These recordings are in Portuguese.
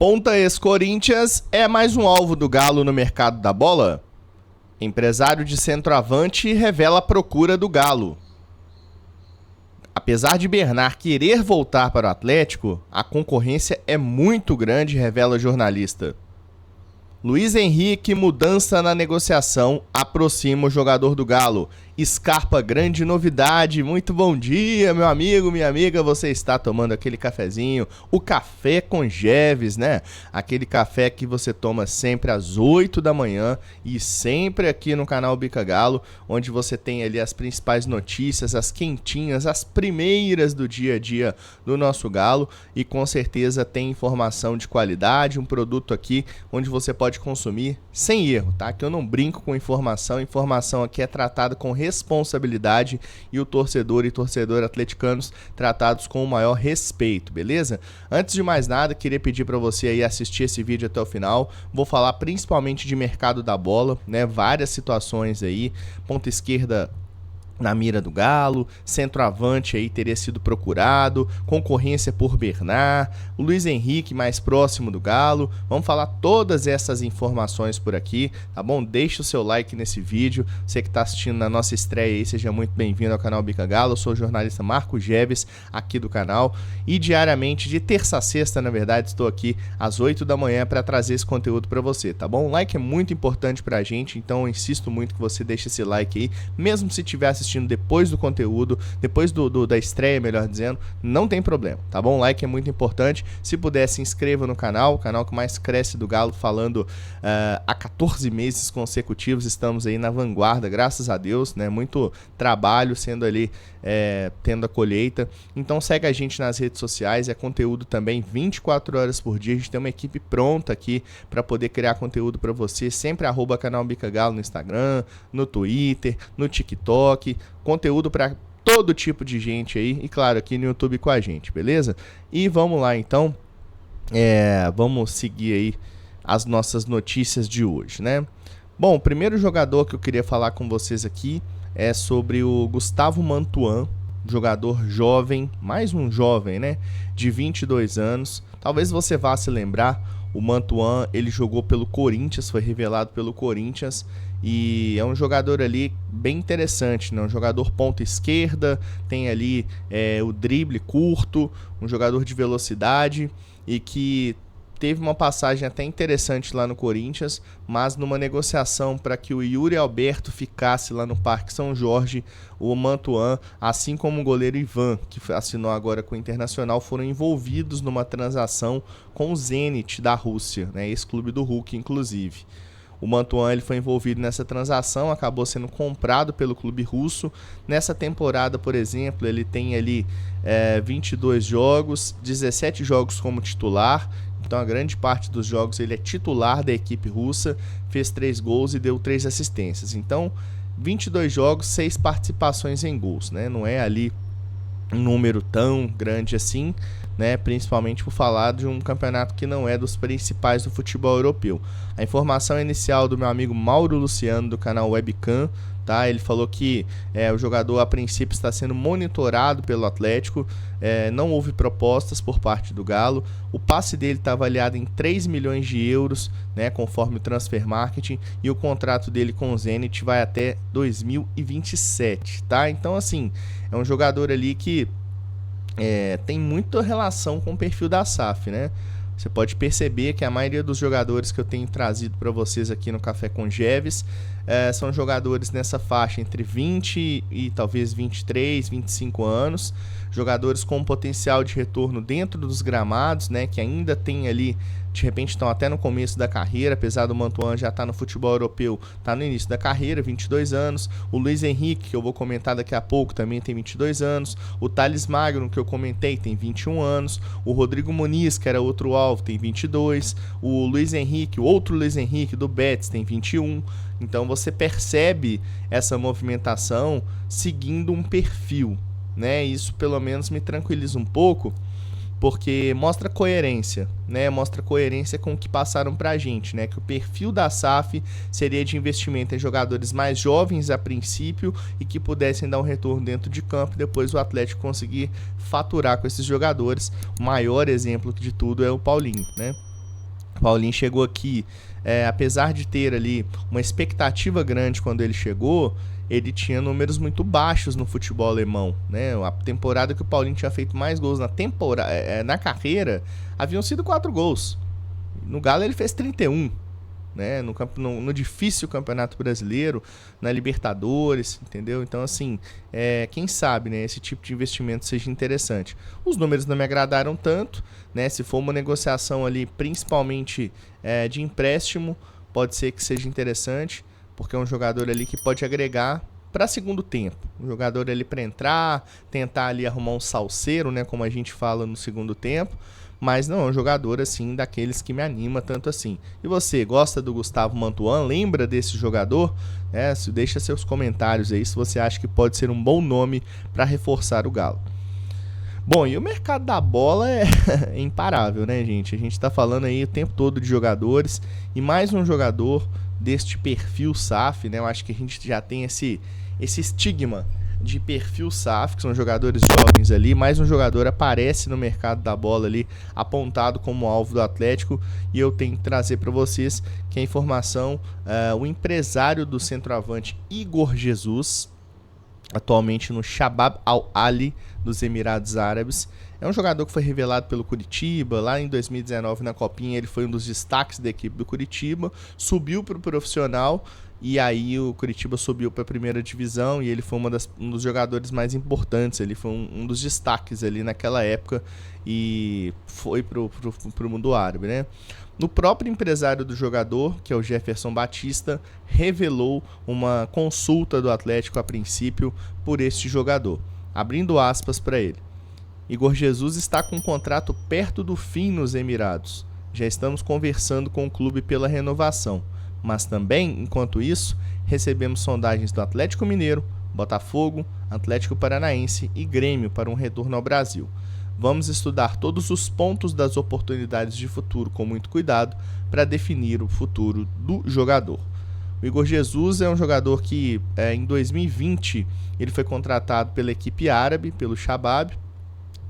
Ponta ex-Corinthians é mais um alvo do Galo no mercado da bola? Empresário de centroavante revela a procura do Galo. Apesar de Bernard querer voltar para o Atlético, a concorrência é muito grande, revela jornalista. Luiz Henrique, mudança na negociação, aproxima o jogador do Galo. Scarpa, grande novidade. Muito bom dia, meu amigo, minha amiga. Você está tomando aquele cafezinho, o café com Jeves, né? Aquele café que você toma sempre às 8 da manhã e sempre aqui no canal Bica Galo, onde você tem ali as principais notícias, as quentinhas, as primeiras do dia a dia do nosso Galo, e com certeza tem informação de qualidade, um produto aqui onde você pode consumir sem erro, tá? Que eu não brinco com informação aqui é tratada com responsabilidade e o torcedor e torcedora atleticanos tratados com o maior respeito, beleza? Antes de mais nada, queria pedir para você aí assistir esse vídeo até o final. Vou falar principalmente de mercado da bola, né? Várias situações aí, ponta esquerda na mira do Galo, centroavante aí teria sido procurado, concorrência por Bernard, o Luiz Henrique mais próximo do Galo. Vamos falar todas essas informações por aqui, tá bom? Deixa o seu like nesse vídeo. Você que está assistindo na nossa estreia aí, seja muito bem-vindo ao canal Bica Galo. Eu sou o jornalista Marcos Jeves, aqui do canal, e diariamente, de terça a sexta, na verdade, estou aqui às 8 da manhã para trazer esse conteúdo para você, tá bom? O like é muito importante pra gente, então eu insisto muito que você deixe esse like aí, mesmo se estiver assistindo depois do conteúdo, depois da estreia, melhor dizendo, não tem problema, tá bom? O like é muito importante. Se puder, se inscreva no canal, o canal que mais cresce do Galo, falando há 14 meses consecutivos, estamos aí na vanguarda, graças a Deus, né? Muito trabalho sendo ali, tendo a colheita. Então segue a gente nas redes sociais, é conteúdo também 24 horas por dia. A gente tem uma equipe pronta aqui para poder criar conteúdo para você, sempre @canal Bica Galo no Instagram, no Twitter, no TikTok, conteúdo para todo tipo de gente aí, e claro, aqui no YouTube com a gente, beleza? E vamos lá então, vamos seguir aí as nossas notícias de hoje, né? Bom, o primeiro jogador que eu queria falar com vocês aqui é sobre o Gustavo Mantuan, jogador jovem, mais um jovem, né? De 22 anos, talvez você vá se lembrar, o Mantuan, ele jogou pelo Corinthians, foi revelado pelo Corinthians, e é um jogador ali bem interessante, né? Um jogador ponta esquerda, tem ali o drible curto, um jogador de velocidade e que teve uma passagem até interessante lá no Corinthians, mas numa negociação para que o Yuri Alberto ficasse lá no Parque São Jorge, o Mantuan, assim como o goleiro Ivan, que assinou agora com o Internacional, foram envolvidos numa transação com o Zenit da Rússia, né? Esse clube do Hulk, inclusive. O Mantuan, ele foi envolvido nessa transação, acabou sendo comprado pelo clube russo. Nessa temporada, por exemplo, ele tem ali 22 jogos, 17 jogos como titular. Então a grande parte dos jogos ele é titular da equipe russa, fez 3 gols e deu 3 assistências. Então 22 jogos, 6 participações em gols, né? Não é ali um número tão grande assim, né? Principalmente por falar de um campeonato que não é dos principais do futebol europeu. A informação inicial do meu amigo Mauro Luciano, do canal Webcam, tá? Ele falou que o jogador a princípio está sendo monitorado pelo Atlético, não houve propostas por parte do Galo. O passe dele está avaliado em 3 milhões de euros, né, conforme o Transfer Marketing, e o contrato dele com o Zenit vai até 2027, tá? Então assim, é um jogador ali que tem muita relação com o perfil da SAF, né? Você pode perceber que a maioria dos jogadores que eu tenho trazido para vocês aqui no Café com Jeves são jogadores nessa faixa entre 20 e talvez 23, 25 anos, jogadores com potencial de retorno dentro dos gramados, né, que ainda tem ali, de repente estão até no começo da carreira, apesar do Mantuan já estar no futebol europeu, está no início da carreira, 22 anos. O Luiz Henrique, que eu vou comentar daqui a pouco, também tem 22 anos. O Thales Magno, que eu comentei, tem 21 anos. O Rodrigo Muniz, que era outro alvo, tem 22. O Luiz Henrique, o outro Luiz Henrique do Betis, tem 21. Então você percebe essa movimentação seguindo um perfil, né? Isso pelo menos me tranquiliza um pouco, porque mostra coerência, né? Mostra coerência com o que passaram pra gente, né? Que o perfil da SAF seria de investimento em jogadores mais jovens a princípio e que pudessem dar um retorno dentro de campo e depois o Atlético conseguir faturar com esses jogadores. O maior exemplo de tudo é o Paulinho, né? O Paulinho chegou aqui, apesar de ter ali uma expectativa grande quando ele chegou, ele tinha números muito baixos no futebol alemão, né? A temporada que o Paulinho tinha feito mais gols na carreira, haviam sido 4 gols. No Galo ele fez 31, né? No difícil Campeonato Brasileiro, na Libertadores, entendeu? Então, assim, quem sabe, né, esse tipo de investimento seja interessante. Os números não me agradaram tanto, né? Se for uma negociação ali, principalmente de empréstimo, pode ser que seja interessante, porque é um jogador ali que pode agregar para segundo tempo. Um jogador ali para entrar, tentar ali arrumar um salseiro, né, como a gente fala no segundo tempo. Mas não é um jogador, assim, daqueles que me anima tanto assim. E você, gosta do Gustavo Mantuan? Lembra desse jogador? Deixa seus comentários aí se você acha que pode ser um bom nome para reforçar o Galo. Bom, e o mercado da bola é imparável, né, gente? A gente tá falando aí o tempo todo de jogadores. E mais um jogador deste perfil SAF, né? Eu acho que a gente já tem esse estigma de perfil SAF, que são jogadores jovens ali. Mais um jogador aparece no mercado da bola ali, apontado como alvo do Atlético, e eu tenho que trazer para vocês que a informação, o empresário do centroavante Igor Jesus, atualmente no Shabab Al-Ali dos Emirados Árabes, é um jogador que foi revelado pelo Curitiba, lá em 2019 na Copinha ele foi um dos destaques da equipe do Curitiba, subiu para o profissional, e aí o Curitiba subiu para a primeira divisão, e ele foi um dos jogadores mais importantes, ele foi um dos destaques ali naquela época, e foi pro mundo árabe, né? No próprio empresário do jogador, que é o Jefferson Batista, revelou uma consulta do Atlético a princípio por este jogador, abrindo aspas para ele. Igor Jesus está com um contrato perto do fim nos Emirados. Já estamos conversando com o clube pela renovação. Mas também, enquanto isso, recebemos sondagens do Atlético Mineiro, Botafogo, Atlético Paranaense e Grêmio para um retorno ao Brasil. Vamos estudar todos os pontos das oportunidades de futuro com muito cuidado para definir o futuro do jogador. O Igor Jesus é um jogador que, em 2020, ele foi contratado pela equipe árabe, pelo Shabab.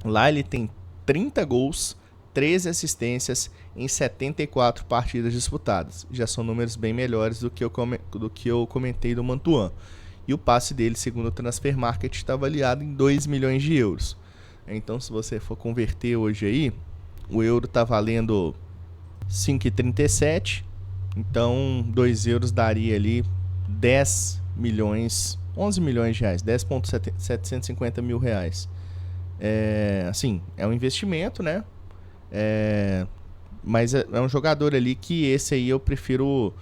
Lá ele tem 30 gols, 13 assistências em 74 partidas disputadas. Já são números bem melhores do que eu comentei do Mantuan. E o passe dele, segundo o Transfer Market, está avaliado em 2 milhões de euros. Então, se você for converter hoje aí, o euro está valendo 5,37. Então, 2 euros daria ali 10 milhões, 11 milhões de reais, 10,750 mil reais. Assim, é um investimento, né? Mas é um jogador ali que esse aí eu prefiro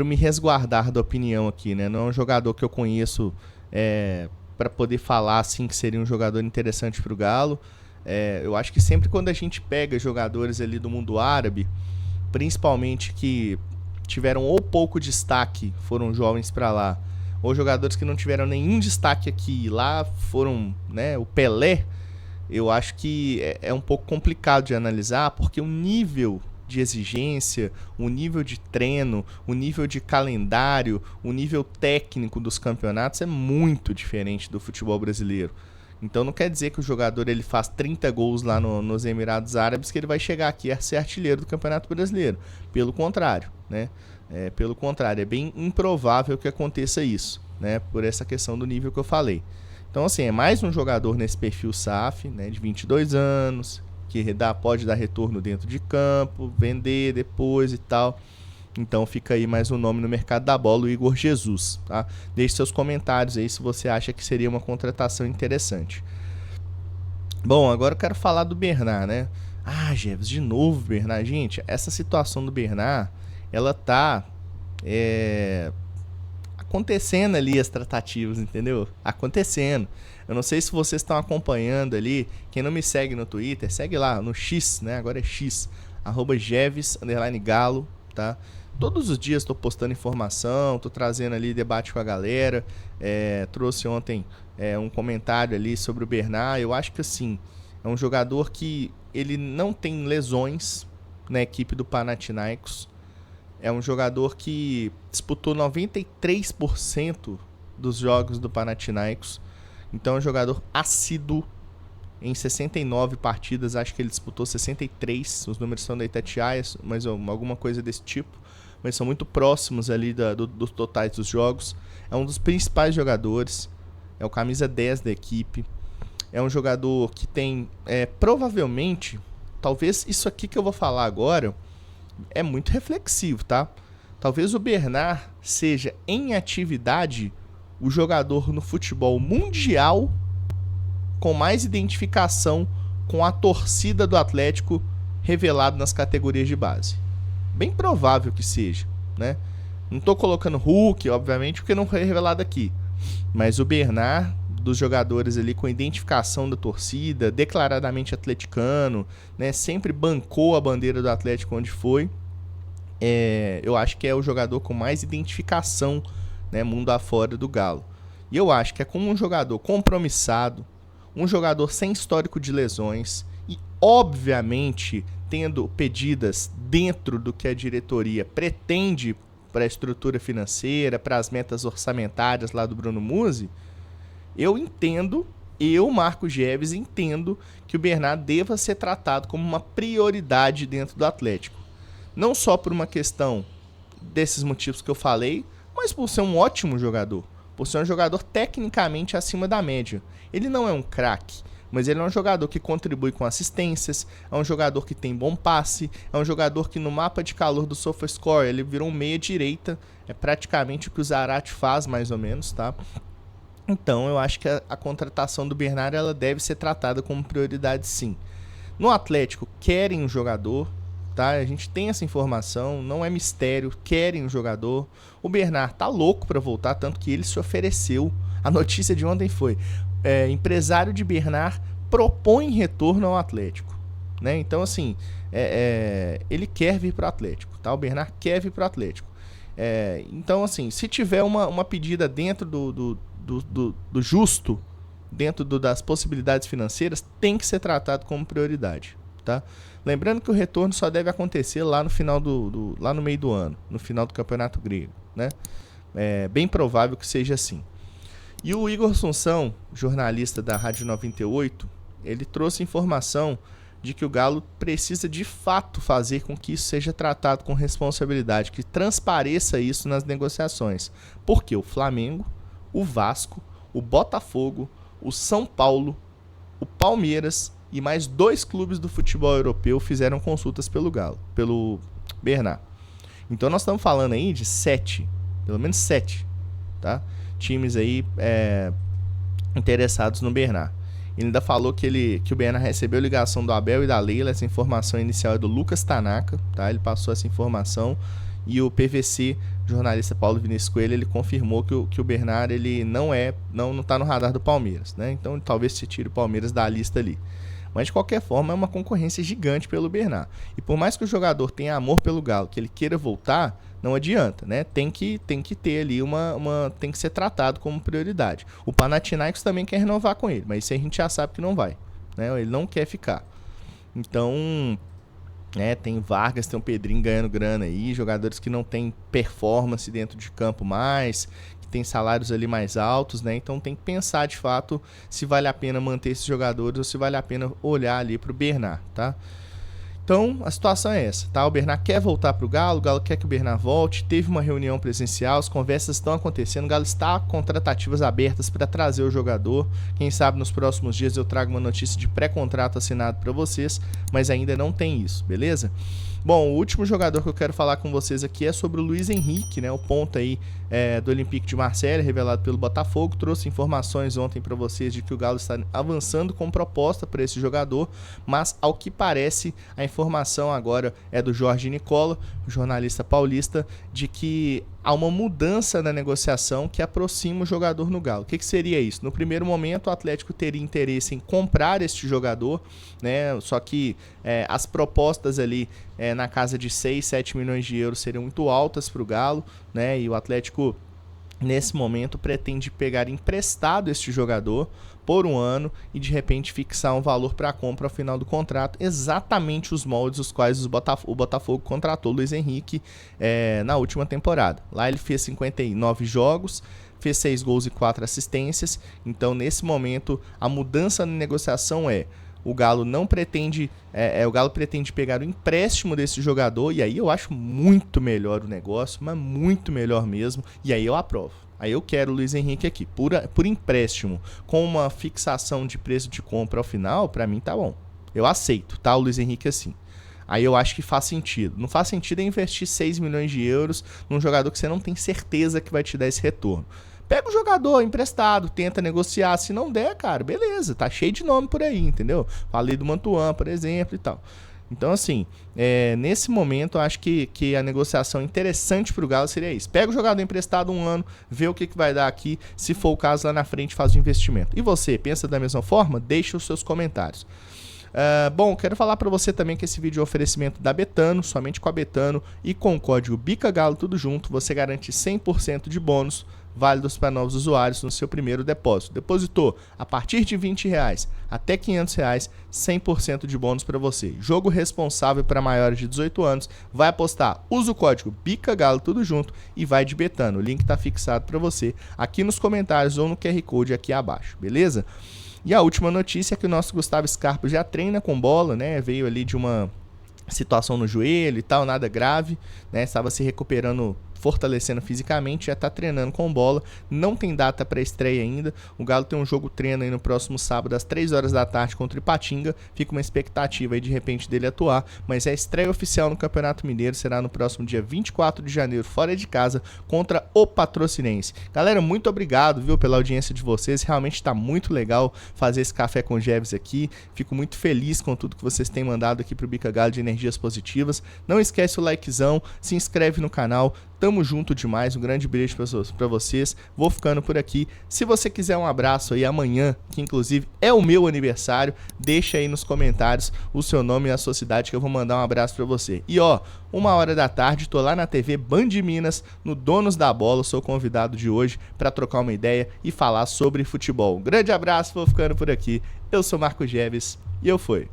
me resguardar da opinião aqui, né? Não é um jogador que eu conheço para poder falar assim que seria um jogador interessante para o Galo. Eu acho que sempre quando a gente pega jogadores ali do mundo árabe, principalmente que tiveram ou pouco destaque, foram jovens para lá, ou jogadores que não tiveram nenhum destaque aqui e lá foram, né, o Pelé, eu acho que é um pouco complicado de analisar, porque o nível de exigência, o nível de treino, o nível de calendário, o nível técnico dos campeonatos é muito diferente do futebol brasileiro. Então não quer dizer que o jogador ele faz 30 gols lá nos Emirados Árabes que ele vai chegar aqui a ser artilheiro do Campeonato Brasileiro. Pelo contrário, né? Pelo contrário, é bem improvável que aconteça isso, né? Por essa questão do nível que eu falei. Então, assim, é mais um jogador nesse perfil SAF, né? De 22 anos, que pode dar retorno dentro de campo, vender depois e tal. Então fica aí mais um nome no mercado da bola, o Igor Jesus, tá? Deixe seus comentários aí se você acha que seria uma contratação interessante. Bom, agora eu quero falar do Bernard, né? Jeves, de novo Bernard. Gente, essa situação do Bernard, ela tá acontecendo ali as tratativas, entendeu? Acontecendo. Eu não sei se vocês estão acompanhando ali. Quem não me segue no Twitter, segue lá no X, né? Agora é X, @Jeves_Galo, tá? Todos os dias estou postando informação, estou trazendo ali debate com a galera. Trouxe ontem um comentário ali sobre o Bernard. Eu acho que assim, é um jogador que ele não tem lesões na equipe do Panathinaikos. É um jogador que disputou 93% dos jogos do Panathinaikos. Então é um jogador assíduo, Em 69 partidas, acho que ele disputou 63. Os números são da Itatiaia, mas alguma coisa desse tipo. Mas são muito próximos ali dos totais dos jogos. É um dos principais jogadores. É o camisa 10 da equipe. É um jogador que tem, provavelmente, talvez isso aqui que eu vou falar agora é muito reflexivo, tá? Talvez o Bernard seja, em atividade, o jogador no futebol mundial com mais identificação com a torcida do Atlético revelado nas categorias de base. Bem provável que seja, né? Não estou colocando Hulk, obviamente, porque não foi revelado aqui. Mas o Bernard, dos jogadores ali com identificação da torcida, declaradamente atleticano, né? Sempre bancou a bandeira do Atlético onde foi. Eu acho que é o jogador com mais identificação, né, mundo afora do Galo. E eu acho que é como um jogador compromissado, um jogador sem histórico de lesões e, obviamente, tendo pedidas dentro do que a diretoria pretende para a estrutura financeira, para as metas orçamentárias lá do Bruno Musi, Marco Geves, entendo que o Bernard deva ser tratado como uma prioridade dentro do Atlético. Não só por uma questão desses motivos que eu falei, mas por ser um ótimo jogador. Por ser um jogador tecnicamente acima da média. Ele não é um craque, mas ele é um jogador que contribui com assistências, é um jogador que tem bom passe, é um jogador que no mapa de calor do SofaScore ele virou um meia-direita, é praticamente o que o Zarate faz, mais ou menos, tá? Então eu acho que a contratação do Bernard ela deve ser tratada como prioridade, sim. No Atlético querem um jogador, tá? A gente tem essa informação, não é mistério, querem um jogador. O Bernard tá louco para voltar, tanto que ele se ofereceu. A notícia de ontem foi: empresário de Bernard propõe retorno ao Atlético, né? Então assim, ele quer vir para o Atlético, tá? O Bernard quer vir para o Atlético. Então assim, se tiver uma pedida dentro do justo, dentro das possibilidades financeiras, tem que ser tratado como prioridade, tá? Lembrando que o retorno só deve acontecer lá no final lá no meio do ano, no final do Campeonato Grego, né? É bem provável que seja assim. E o Igor Assunção, jornalista da Rádio 98, ele trouxe informação de que o Galo precisa de fato fazer com que isso seja tratado com responsabilidade, que transpareça isso nas negociações. Porque o Flamengo, o Vasco, o Botafogo, o São Paulo, o Palmeiras e mais 2 clubes do futebol europeu fizeram consultas pelo Bernard. Então nós estamos falando aí de 7, pelo menos 7, tá? Times aí interessados no Bernard. Ele ainda falou que o Bernard recebeu ligação do Abel e da Leila. Essa informação inicial é do Lucas Tanaka, tá? Ele passou essa informação. E o PVC, jornalista Paulo Vinícius Coelho, ele confirmou que o Bernard ele não está no radar do Palmeiras, né? Então talvez se tire o Palmeiras da lista ali. Mas de qualquer forma é uma concorrência gigante pelo Bernard. E por mais que o jogador tenha amor pelo Galo, que ele queira voltar, não adianta, né? Tem que ter ali tem que ser tratado como prioridade. O Panathinaikos também quer renovar com ele, mas isso a gente já sabe que não vai, né? Ele não quer ficar. Então, tem Vargas, tem o Pedrinho ganhando grana aí, jogadores que não tem performance dentro de campo mais, que tem salários ali mais altos, né? Então tem que pensar de fato se vale a pena manter esses jogadores ou se vale a pena olhar ali pro Bernard, tá? Então, a situação é essa, tá? O Bernard quer voltar pro Galo, o Galo quer que o Bernard volte, teve uma reunião presencial, as conversas estão acontecendo, o Galo está com tratativas abertas para trazer o jogador. Quem sabe nos próximos dias eu trago uma notícia de pré-contrato assinado para vocês, mas ainda não tem isso, beleza? Bom, o último jogador que eu quero falar com vocês aqui é sobre o Luiz Henrique, né? O ponta aí do Olympique de Marseille, revelado pelo Botafogo. Trouxe informações ontem para vocês de que o Galo está avançando com proposta para esse jogador, mas ao que parece, a informação agora é do Jorge Nicola, jornalista paulista, de que há uma mudança na negociação que aproxima o jogador no Galo. O que seria isso? No primeiro momento, o Atlético teria interesse em comprar este jogador, né? Só que as propostas ali na casa de 6, 7 milhões de euros seriam muito altas para o Galo, né? E o Atlético nesse momento pretende pegar emprestado este jogador por um ano e de repente fixar um valor para compra ao final do contrato, exatamente os moldes os quais o Botafogo contratou o Luiz Henrique na última temporada. Lá ele fez 59 jogos, fez 6 gols e 4 assistências. Então nesse momento a mudança na negociação o Galo não pretende, o Galo pretende pegar o empréstimo desse jogador, e aí eu acho muito melhor o negócio, mas muito melhor mesmo, e aí eu aprovo. Aí eu quero o Luiz Henrique aqui, por empréstimo, com uma fixação de preço de compra ao final, pra mim tá bom. Eu aceito, tá, o Luiz Henrique assim. Aí eu acho que faz sentido. Não faz sentido investir 6 milhões de euros num jogador que você não tem certeza que vai te dar esse retorno. Pega o jogador emprestado, tenta negociar. Se não der, cara, beleza. Tá cheio de nome por aí, entendeu? Falei do Mantuan, por exemplo, e tal. Então, assim, nesse momento, eu acho que a negociação interessante pro Galo seria isso. Pega o jogador emprestado um ano, vê o que vai dar aqui. Se for o caso, lá na frente, faz o investimento. E você, pensa da mesma forma? Deixa os seus comentários. Bom, quero falar para você também que esse vídeo é um oferecimento da Betano, somente com a Betano e com o código BICAGALO, tudo junto, você garante 100% de bônus válidos para novos usuários no seu primeiro depósito. Depositou a partir de R$20 até R$500, 100% de bônus para você. Jogo responsável para maiores de 18 anos, vai apostar, usa o código BICAGALO, tudo junto e vai de Betano. O link está fixado para você aqui nos comentários ou no QR Code aqui abaixo, beleza? E a última notícia é que o nosso Gustavo Scarpa já treina com bola, né? Veio ali de uma situação no joelho e tal, nada grave, né? Estava se recuperando, fortalecendo fisicamente, já está treinando com bola, não tem data para estreia ainda. O Galo tem um jogo treino aí no próximo sábado às 3 horas da tarde contra o Ipatinga, fica uma expectativa aí de repente dele atuar, mas a estreia oficial no Campeonato Mineiro será no próximo dia 24 de janeiro, fora de casa, contra o Patrocinense. Galera, muito obrigado, viu, pela audiência de vocês, realmente está muito legal fazer esse Café com Jeves aqui, fico muito feliz com tudo que vocês têm mandado aqui pro Bica Galo de energias positivas. Não esquece o likezão, se inscreve no canal. Tamo junto demais, um grande beijo pra vocês. Vou ficando por aqui. Se você quiser um abraço aí amanhã, que inclusive é o meu aniversário, deixa aí nos comentários o seu nome e a sua cidade que eu vou mandar um abraço pra você. E ó, 1h da tarde, tô lá na TV Band Minas, no Donos da Bola, sou convidado de hoje pra trocar uma ideia e falar sobre futebol. Um grande abraço, vou ficando por aqui. Eu sou Marco Jeves e eu fui.